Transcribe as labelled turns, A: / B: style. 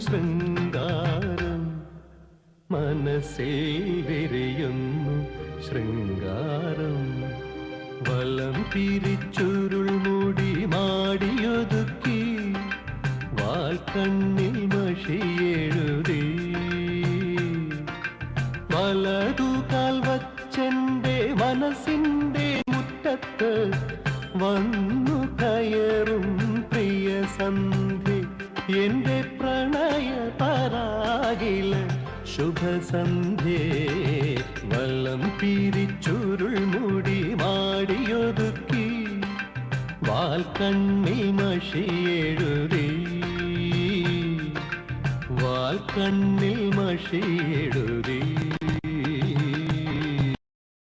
A: ശൃംഗാരം മനസ്സിൽ വിരിയുന്നു ശൃംഗാരം വലം തിരിച്ചുരുൾ മുടി മാടിയൊതുക്കി വാൽക്കണ്ണിൽ മഷിയെഴുതി വലതുകാൽ വച്ചെന്റെ മനസ്സിന്റെ മുറ്റത്ത് വന്നു കയറും പ്രിയ സന്ധ്യ എന്റെ പ്രണയ പരാഗില ശുഭസന്ധ്യേ വലം തിരിച്ചുരുൾ മുടി മാടിയൊതുക്കി വാൽക്കണ്ണിൽ മഷിയെഴുതി വാൽക്കണ്ണിൽ മഷിയെഴുതി